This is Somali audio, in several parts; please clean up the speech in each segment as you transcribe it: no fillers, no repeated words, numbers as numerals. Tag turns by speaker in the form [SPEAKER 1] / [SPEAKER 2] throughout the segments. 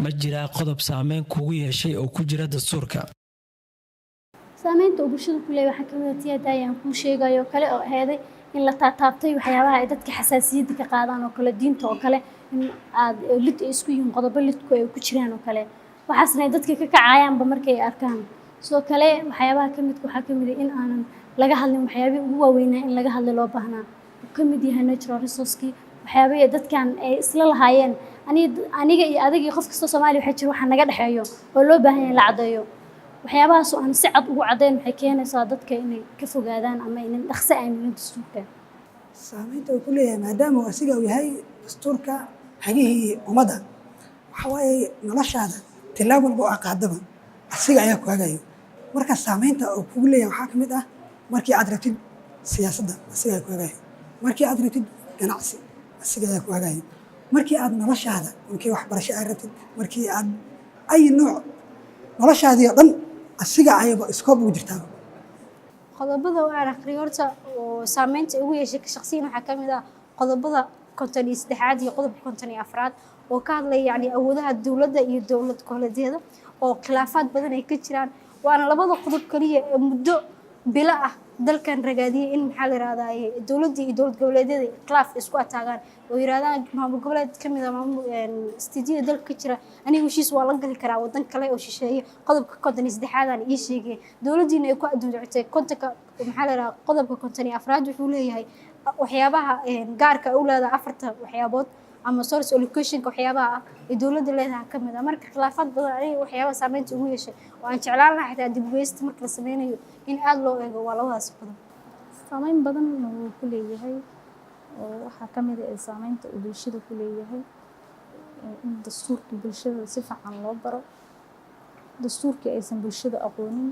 [SPEAKER 1] ma jiraa qodob saameyn kugu yeeshay oo ku jira dastuurka?
[SPEAKER 2] Saamaynta uu bulshada ku leeyahay waxaa ka mid ah tiyada ayaan kuu sheegayo kale oo aheeday in la taabtay waxyaabaha ay dadka xasaasiyadda ka qaadaan oo kale diinta oo kale in aad lid isku yihiin qodobo lidku ay ku jiraan oo kale waxaasna dadka ka kacayaanba markay arkaan sidoo kale waxyaabaha ka midka waxaa ka mid ah in aanan laga hadlin waxyaabihii ugu waaweynaa in laga hadlo loo baahnaa uu ka mid yahay natural resource-kii waxyaabihii dadkan ay isla lahaayeen aniga iyo adiga iyo qof kasta Soomaali waxa jira waxa naga dhaxeeyo oo loo baahan yahay la cadeeyo waxyaabahaas oo aan si cad ugu cadeyn waxay keenaysaa dadka inay ka fogaadaan ama inay dhaqso aaminin dastuurka.
[SPEAKER 3] Saamaynta uu ku leeyahay maadaama uu asiga yahay dastuurka hagihii ummadda waxa waaye noloshaada tilaabo walba oo qaadaba asiga ayaa ku hagayo marka saamaynta uu kugu leeyahay waxaa ka mid ah markii aad rabtid siyaasadda asiga ayaa ku hagayo markii aad rabtid ganacsi asiga ayaa ku hagayo markii aad noloshaada markii waxbarasho aad rabtid markii aad ay nooc noloshaadii oo dhan asiga ayaba iskoob ugu jirtaa.
[SPEAKER 2] qodobada aan akhriyo horta oo saamaynta ugu yeeshay shakhsiyan waxaa ka mid ah qodobada 53 iyo qodobka 54 oo ka hadlaya yani awoodaha dawladda iyo dawlad goboleedyada oo khilaafaad badan ay ka jiraan waana labada qodob kaliya ee muddo bila ah dalkan ragaadiyay in maxaa la yiraahdaa dawladda iyo dawlad goboleedyada khilaaf isku ataagaan oo yiraahdaan maamul goboleed ka mid ah maamul istidiyada dalka jira aniga heshiis waa la gali karaa wadan kale oo shisheeye qodobka 53 aan ii sheegay dawladdiina ay ku adduuncatay kontonka maxaa la yiraahdaa qodobka 54 wuxuu leeyahay waxyaabaha gaarka u leedahay afarta waxyaabood ama source allocation waxyaabaha ay dawladda leedahay ka mid ah marka khilaafaad badan ay waxyaabaha saamaynta ugu yeeshay oo aan jeclaan lahaa xitaa dib u eegis marka la sameynayo in aad loo eego waa labadaas qodob.
[SPEAKER 4] Saamayn badan uu ku leeyahay oo waxa ka mid ah saamaynta uu bulshada ku leeyahay in dastuurka bulshada si fiican loo baro dastuurka aysan bulshada aqoonin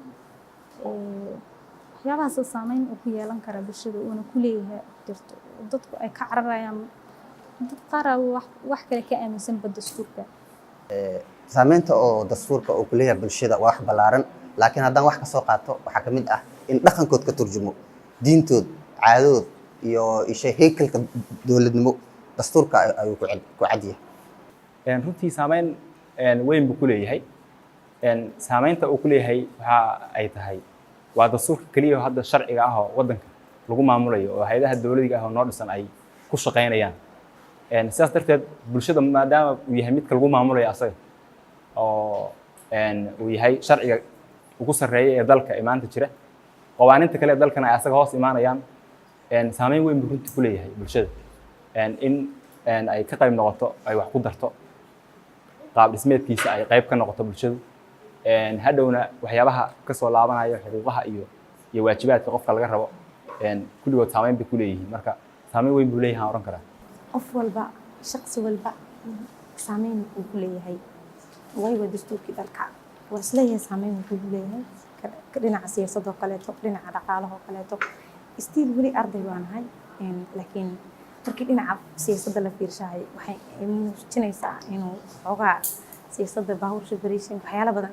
[SPEAKER 4] waxyaabahaas saamayn uu ku yeelan kara bulshada uuna ku leeyahay jirto dadku ay ka cararayaan dad qaar wax kale ka aaminsan dastuurka.
[SPEAKER 5] Saamaynta oo dastuurka uu ku leeyahay bulshada waa wax ballaaran laakiin haddaan wax ka soo qaato waxaa ka mid ah in dhaqankood ka turjumo diintood caadadood iyo isha heekalka dawladnimo dastuurka ayuu ku cadiyaa.
[SPEAKER 6] runtii saamayn weyn buu ku leeyahay saamaynta uu ku leeyahay waxa ay tahay waa dastuurka kaliya hadda sharciga ah oo wadanka lagu maamulayo oo hay'adaha dawladda ah oo noo dhisan ay ku shaqeynayaan sidaas darteed bulshada maadaama uu yahay midka lagu maamulayo asaga oo uu yahay sharciga ugu sareeya ee dalka maanta jira qawaaninta kale ee dalkana ay asaga hoos imaanayaan saamayn weyn buu runtii ku leeyahay bulshada in ay ka qayb noqoto ay wax ku darto qaab dhismeedkiisa ay qayb ka noqoto bulshadu hadhowna waxyaabaha ka soo laabanaya xuquuqaha iyo waajibaadka qofka laga rabo kulligood saamayn bay ku leeyihiin marka saamayn weyn buu leeyahay oran karaa
[SPEAKER 4] qof walba shakhsi walba saamayn uu ku leeyahay wayba dastuurkii dalka waa isleeyahay saamayn uu ku leeyahay dhinaca siyaasadda oo kaleeto dhinaca dhaqaalaha oo kaleeto stiil weli arday waan ahay laakiin markii dhinaca siyaasadda la fiirshahay waxay muujinaysaa inuu xoogaa siyaasadda power separation waxyaalo badan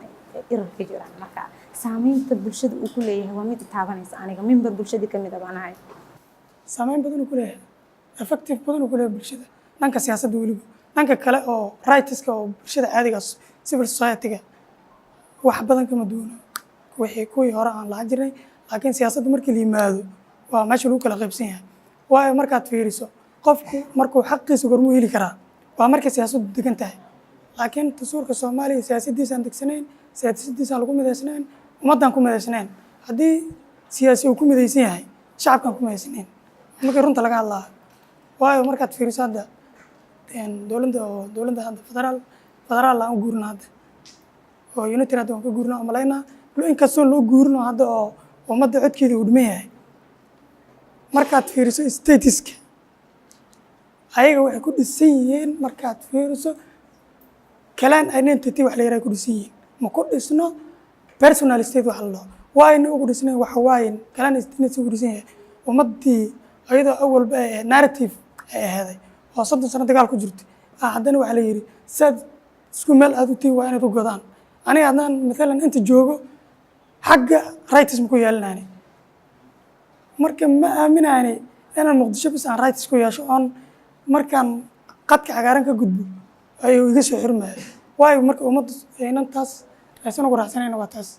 [SPEAKER 4] irar ka jiraan marka saamaynta bulshada uu ku leeyahay waa mid taabanaysa aniga member bulshada ka mid ah baan ahay
[SPEAKER 3] saamayn badan uu ku leeyahay effective badan uu ku leeyahay bulshada dhanka siyaasadda weliba dhanka kale oo rightska oo bulshada caadiga civil society-ga wax badan kama duwana kuwii hore aan lahaan jirnay laakiin siyaasadda markii la yimaado waa meesha lagu kala qaybsan yahay waayo markaad fiiriso qofku markuu xaqiisa gormuu heli karaa waa markay siyaasaddu degan tahay laakiin dastuurka Soomaaliya siyaasaddiisaan degsanayn siyaasaddiisaan lagu midaysnayn ummaddaan ku midaysnayn haddii siyaasi uu ku midaysan yahay shacabkaan ku midaysnayn markii runta laga hadlaa waayo markaad fiiriso hadda dowladda hadda federaal aan u guurno hadda oo unity hadda waan ka guurno oo malaynaa inkastoo loo guurno hadda oo ummadda codkeeda uu dhiman yahay markaad fiiriso statiska ayaga waxay ku dhisan yihiin markaad fiiriso clan identity wax la yiraahdo ku dhisan yihiin ma ku dhisno personal state wax la waayna ugu dhisnay waxa waayin clan identity ku dhisan yahay ummaddii ayadoo awalba narrative ay ahaday oo 30 sano dagaal ku jirtay haddana waxa la yiri sad isku meel aad u tii waa inaad u godaan aniga haddaan maalan inta joogo xagga rights ku yeelanaanay marka ma aaminaanay inaan muqdisho bis aan rights ku yeesho on markaan qadka cagaaran ka gudbo ayuu iga soo xirmay waayo marka ummadda aynan taas aysan ugu raacsanayn waa taas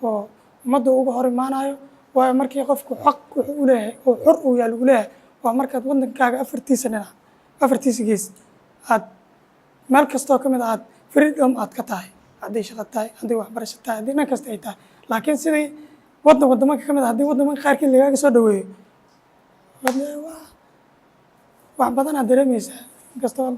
[SPEAKER 3] oo ummadda uga hor imaanayo waayo markii qofku xaq wuxuu u leeyahay oo xor uu yaa lagu leeyahay waa markaad waddankaaga afartiisa gees aad meel kastoo ka mid aad freedom aad ka tahay hadday shaqo tahay hadday waxbarasho tahay haddii dhan kasta ay tahay laakiin sidii waddamanka ka mid ah haddii waddamanka qaarkii lagaaga soo dhaweeyo wax badan aad dareemaysaa inkastoo